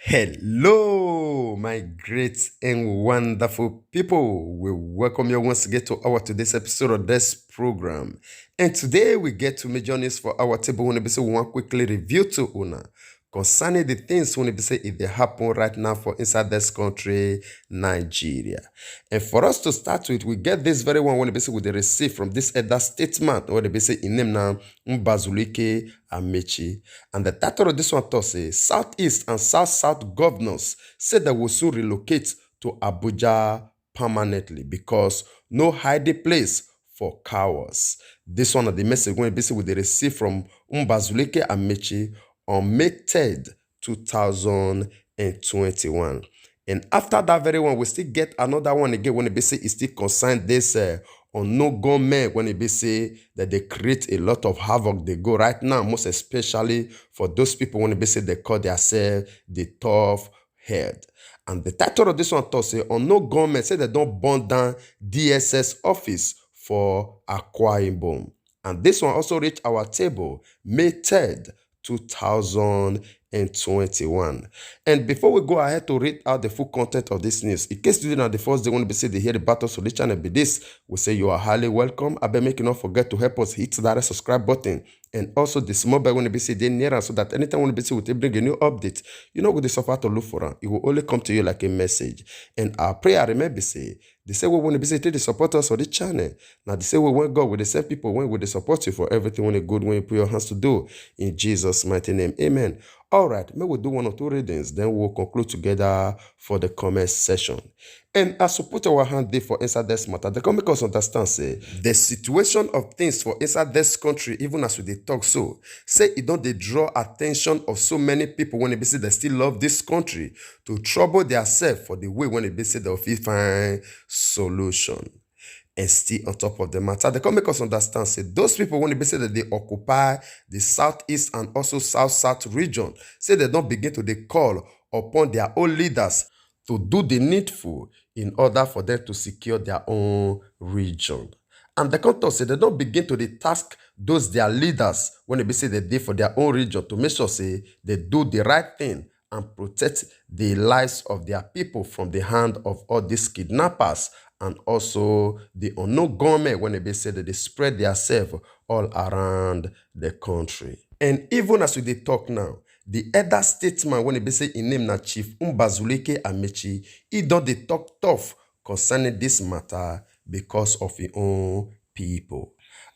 Hello, my great and wonderful people. We welcome you once again to our today's episode of this program. And today we get to major news for our table. When we say we want quickly review to Una concerning the things when we say if they happen right now for inside this country, Nigeria. And for us to start with, we get this very one when we say we receive from this elder statement when they say in name now Mbazulike Amechi. And the title of this one to say Southeast and South governors said they will soon relocate to Abuja permanently because no hiding place for cowards. This one of the message when basically they receive from Mbazulike Amechi on May 3rd, 2021. And after that very one, we still get another one again when they say it still concerned this on no government when they say that they create a lot of havoc. They go right now, most especially for those people when they say they call themselves the tough head. And the title of this one talks say on no government say they don't burn down DSS office for Akwa Ibom. And this one also reached our table May 3rd, 2021. And before we go ahead to read out the full content of this news, in case you didn't know the first day when we say they hear the battle so the channel be this, we say you are highly welcome. I beg make you not forget to help us hit that subscribe button and also the small bell when we say they near us so that anytime when we say we bring a new update, you know, with the suffer to look for them, it will only come to you like a message. And our prayer remember say they say we want to say they support us on the channel. Now they say we want God with the same people when we support you for everything when you good when you put your hands to do in Jesus' mighty name. Amen. All right, maybe we'll do one or two readings, then we'll conclude together for the comment session. And as we put our hand there for inside this matter, the come make us understand, say, the situation of things for inside this country, even as we talk so, say it don't they draw attention of so many people when they say they still love this country to trouble themselves for the way when they say they'll find solution. And still on top of the matter, they can make us understand, say, those people, when they say that they occupy the southeast and also south region, say they don't begin to they call upon their own leaders to do the needful in order for them to secure their own region. And the contour say they don't begin to the task those their leaders when they say they did for their own region to make sure say they do the right thing and protect the lives of their people from the hand of all these kidnappers and also the unknown government when they say that they spread themselves all around the country. And even as we talk now, the elder statesman when they say in name na Chief Mbazulike Amechi, he don't they talk tough concerning this matter because of his own people.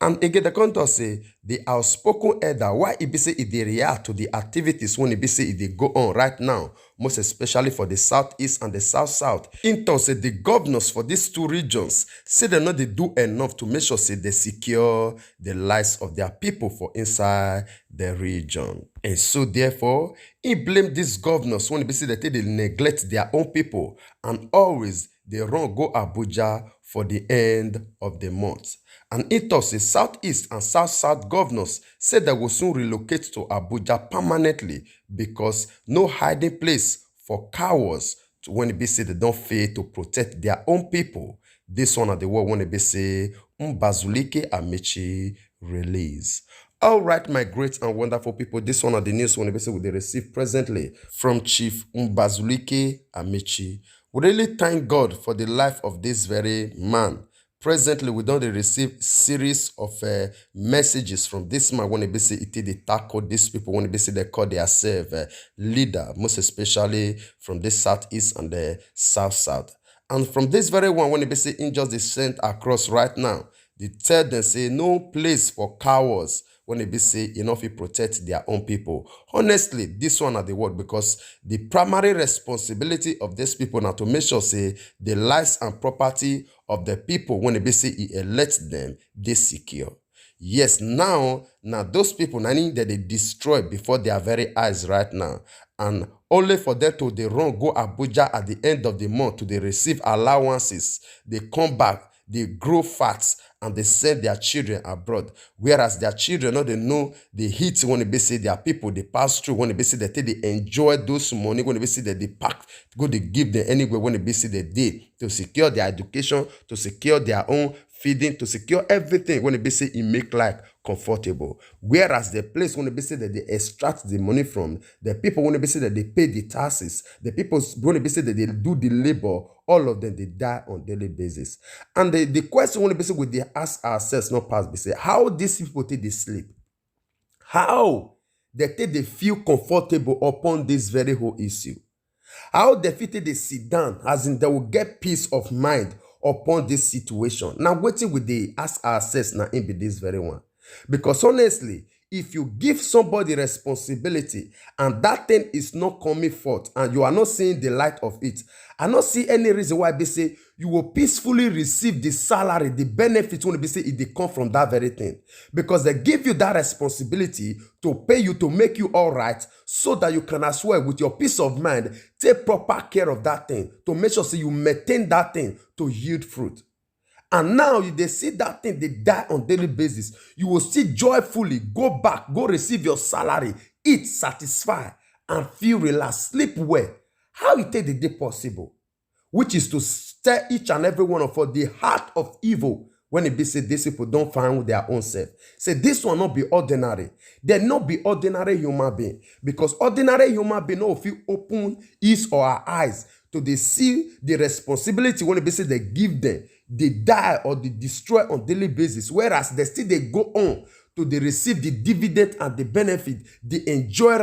And again, the contour say the outspoken elder, why it be say it they react to the activities when it be say it they go on right now, most especially for the southeast and the south. Into say the governors for these two regions say they not they do enough to make sure say they secure the lives of their people for inside the region. And so therefore, he blamed these governors when it be say that they neglect their own people and always they run go Abuja for the end of the month. And it also southeast and south governors said they will soon relocate to Abuja permanently because no hiding place for cowards when it be say they don't fail to protect their own people. This one of the word when it be say Mbazulike Amechi release. All right, my great and wonderful people, this one of the news when it be say they receive presently from Chief Mbazulike Amechi. We really thank God for the life of this very man. Presently, we don't receive series of messages from this man when they say they tackle these people, when they say they call themselves leader, most especially from the southeast and the south. And from this very one, when they say injustice sent across right now, they tell them say no place for cowards when they be say enough to protect their own people. Honestly, this one are the word because the primary responsibility of these people now to make sure say the lives and property of the people when they be say he elect them, they secure. Yes, now those people that they destroy before their very eyes right now. And only for them to they run go Abuja at the end of the month to they receive allowances. They come back, they grow fat, and they send their children abroad. Whereas their children, they know the heat when they say their people, they pass through, when they say that they enjoy those money, when they say that they pack, go they give them anywhere, when they say that they to secure their education, to secure their own feeding, to secure everything when they say it make life comfortable. Whereas the place when they say that they extract the money from, the people when they say that they pay the taxes, the people when they say that they do the labor, all of them, they die on daily basis. And the question when they say we they ask ourselves, not past, they say, how these people take they sleep? How they take they feel comfortable upon this very whole issue? How they fit they sit down, as in they will get peace of mind upon this situation? Now, waiting with they ask ourselves now in be this very one. Because honestly, if you give somebody responsibility and that thing is not coming forth and you are not seeing the light of it, I not see any reason why they say you will peacefully receive the salary, the benefits when they say it they come from that very thing. Because they give you that responsibility to pay you, to make you all right, so that you can as well, with your peace of mind, take proper care of that thing, to make sure so you maintain that thing to yield fruit. And now they see that thing, they die on daily basis. You will still joyfully go back, go receive your salary, eat, satisfy, and feel relaxed, sleep well. How it take the day possible? Which is to stir each and every one of us the heart of evil when it be say these people don't find their own self. Say this will not be ordinary. They not be ordinary human being. Because ordinary human being know if you open his or her eyes to they see the responsibility when it be say they give them, they die or they destroy on daily basis, whereas they still they go on to they receive the dividend and the benefit, they enjoy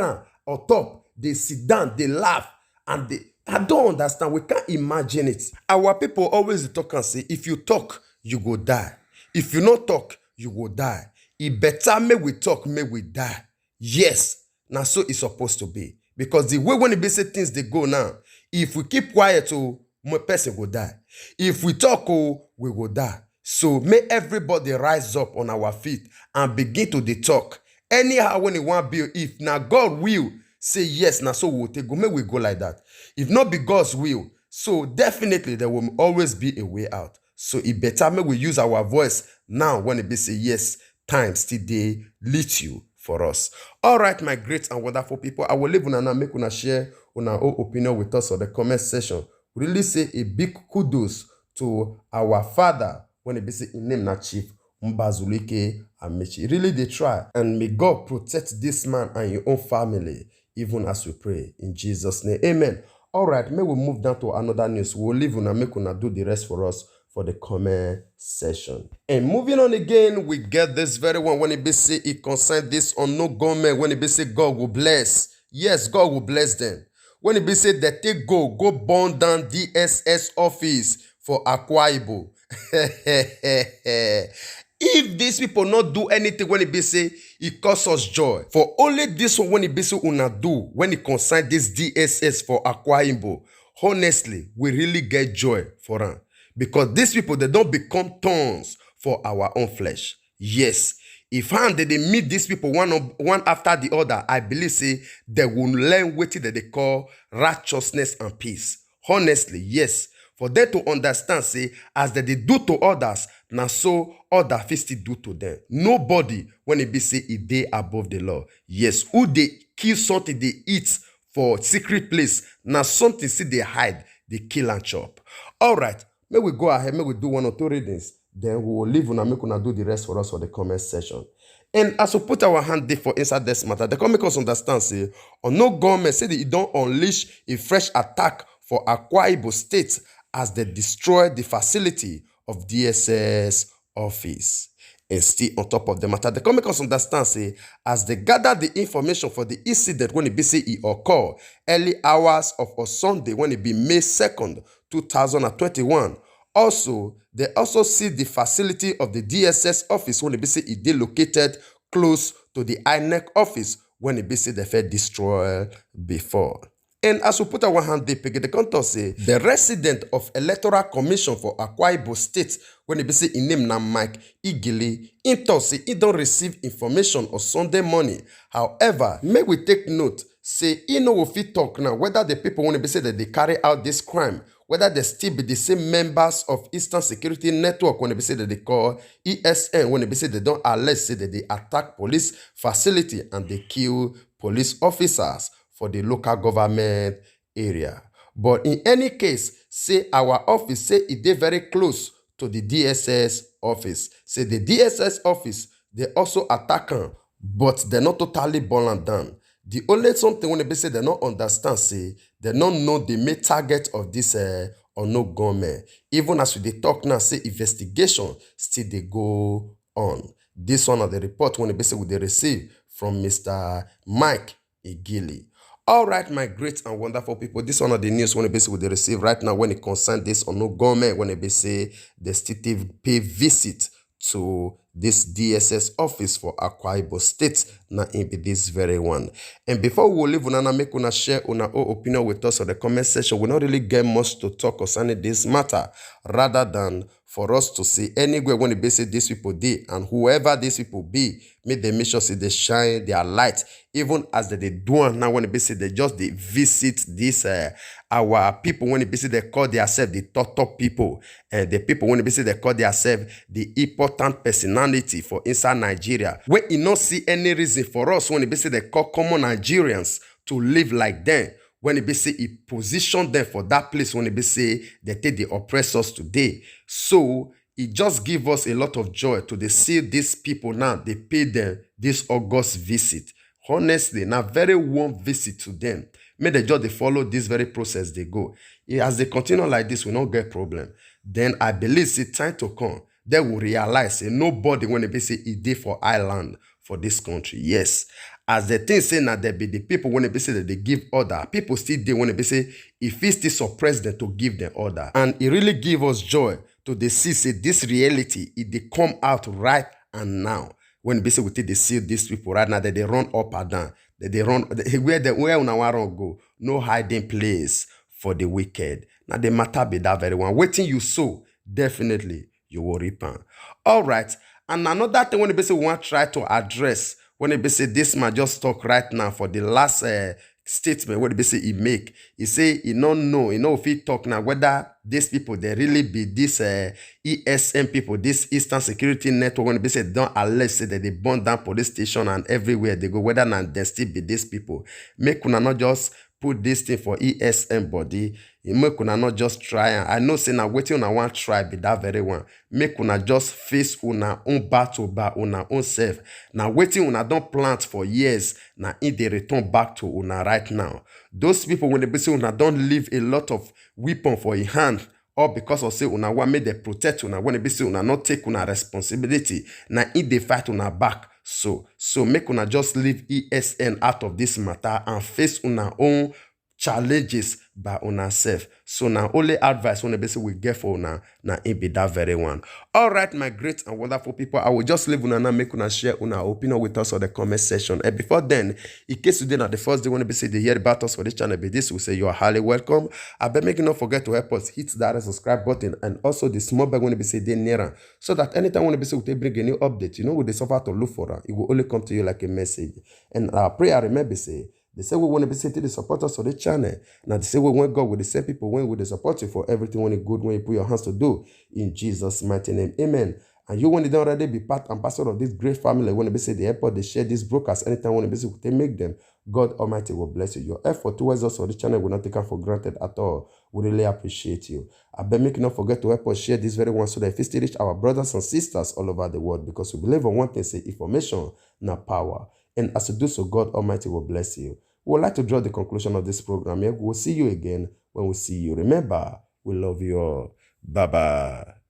on top, they sit down, they laugh, and they, I don't understand. We can't imagine it. Our people always talk and say, if you talk, you go die. If you not talk, you go die. It better may we talk, may we die. Yes, now so it's supposed to be. Because the way when it be say things they go now, if we keep quiet, my person will die. If we talk, we will die. So may everybody rise up on our feet and begin to the talk. Anyhow, when it want be, if now God will say yes, now so we'll take go. May we go like that. If not be God's will, so definitely there will always be a way out. So it better may we use our voice now when it be say yes, time still they lead you for us. All right, my great and wonderful people, I will leave una now make una share una own opinion with us on the comment section. Really say a big kudos to our father when it be say in name na Chief Mbazulike Amaechi. Really they try, and may God protect this man and your own family, even as we pray in Jesus' name. Amen. All right, may we move down to another news. We'll leave una make una do the rest for us for the comment session. And moving on again, we get this very one when it be say it concern this on no government, when it be say God will bless. Yes, God will bless them. When it be said that they go burn down DSS office for Akwa Ibom. If these people not do anything when it be say, it cause us joy. For only this one when it be say una do, when it concern this DSS for Akwa Ibom, honestly, we really get joy for them. Because these people, they don't become thorns for our own flesh. Yes. If they meet these people one after the other, I believe say they will learn what they call righteousness and peace. Honestly, yes. For them to understand, say, as they do to others, now so other still do to them. Nobody, when it be say, it they above the law. Yes, who they kill something they eat for secret place, now something see they hide, they kill and chop. All right, may we go ahead, may we do one or two readings. Then we will leave and make una do the rest for us for the comment section. And as we put our hand there for inside this matter, they can make us understand, say, on no government say that it don't unleash a fresh attack for Akwa Ibom State as they destroy the facility of DSS office. And still on top of the matter, they can make us understand, say, as they gather the information for the incident when it be say it occur early hours of a Sunday when it be May 2nd, 2021. Also, they also see the facility of the DSS office when it be say it is located close to the INEC office when it be say they felt destroyed before. And as we put our hand there, the contour say the resident of Electoral Commission for Akwa Ibom State when it be say in name na Mike Igili, in talk say he don't receive information on Sunday morning. However, may we take note, say he no will fit talk now whether the people when it be say that they carry out this crime, whether they still be the same members of Eastern Security Network when they say that they call ESN, when they say they don't allege say that they attack police facility and they kill police officers for the local government area. But in any case, say our office say it is very close to the DSS office. Say the DSS office, they also attack am, but they not totally burn am down. The only something when they say they not understand, say they don't know the main target of this unknown gunmen. Even as we dey talk now, say investigation still they go on. This one of the report when they say we dey receive from Mr. Mike Igili. All right, my great and wonderful people, this one of the news when they receive right now when it concerns this unknown gunmen, when they say they still pay visit to this DSS office for Akwa Ibom State, now in be this very one. And before we leave, una make una share una own opinion with us on the comment section. We not really get much to talk concerning this matter, rather than for us to see anywhere when they say these people did, and whoever these people be, make them make sure say they shine their light, even as they do now when they say they just they visit this our people when they say they call themselves the top people, and the people when they say they call themselves the important personality for inside Nigeria. When you not see any reason for us when they say they call common Nigerians to live like them. When they say he position them for that place, when they say they take the oppressors today. So it just give us a lot of joy to see these people now. They pay them this August visit. Honestly, now very warm visit to them. May they just they follow this very process they go. As they continue like this, we not get problem. Then I believe it's time to come. They will realize say nobody when they say it did for island for this country. Yes. As the thing say now there be the people when they say that they give order. People still they when they say if it's still suppress them to give them order. And it really give us joy to see say this reality, it they come out right and now. When they say we take they see these people right now that they run up and down. That they run where una want go. No hiding place for the wicked. Now the matter be that very one. Waiting you sow, definitely you will reap. All right. And another thing when they say we want to try to address, when they say this man just talk right now for the last statement, what they say he make, he say he don't know, if he talk now whether these people they really be this ESN people, this Eastern Security Network, when they say don't allege say that they burn down police station and everywhere they go, whether not they still be these people. Make una not just put this thing for ESN body. Make una not just try. I know say now waiting una want try be that very one. Make una just face una own battle by una own self. Now waiting una don't plant for years. Now if they return back to una right now. Those people when they say una don't leave a lot of weapon for a hand, or because of say una want make they protect una, when they say una not take una responsibility. Now if they fight una back. So make una just leave ESN out of this matter and face una own challenges by una self. So now only advice when the we get for una na it be that very one. All right, my great and wonderful people, I will just leave una now, make una share una opinion with us on the comment section. And before then, in case you did not the first day when they hear about us for this channel, be this, we say you are highly welcome. I bet make you not forget to help us hit that subscribe button and also the small bell when they say they near, so that anytime when they we bring a new update, when they suffer to look for it, it will only come to you like a message. And our prayer, remember say, they say we want to be saying to the supporters of the channel. Now they say we want God with the same people when we the support you for everything when it's good, when you put your hands to do. In Jesus' mighty name. Amen. And you when they don't already be part and parcel of this great family, when they say the airport, they share these broadcasts anytime when they make them, God Almighty will bless you. Your effort towards us on the channel will not take for granted at all. We really appreciate you. I bet make you not forget to help us share this very one so that if we still reach our brothers and sisters all over the world, because we believe on one thing, say information, not power. And as you do so, God Almighty will bless you. We would like to draw the conclusion of this program here. We will see you again when we see you. Remember, we love you all. Bye-bye.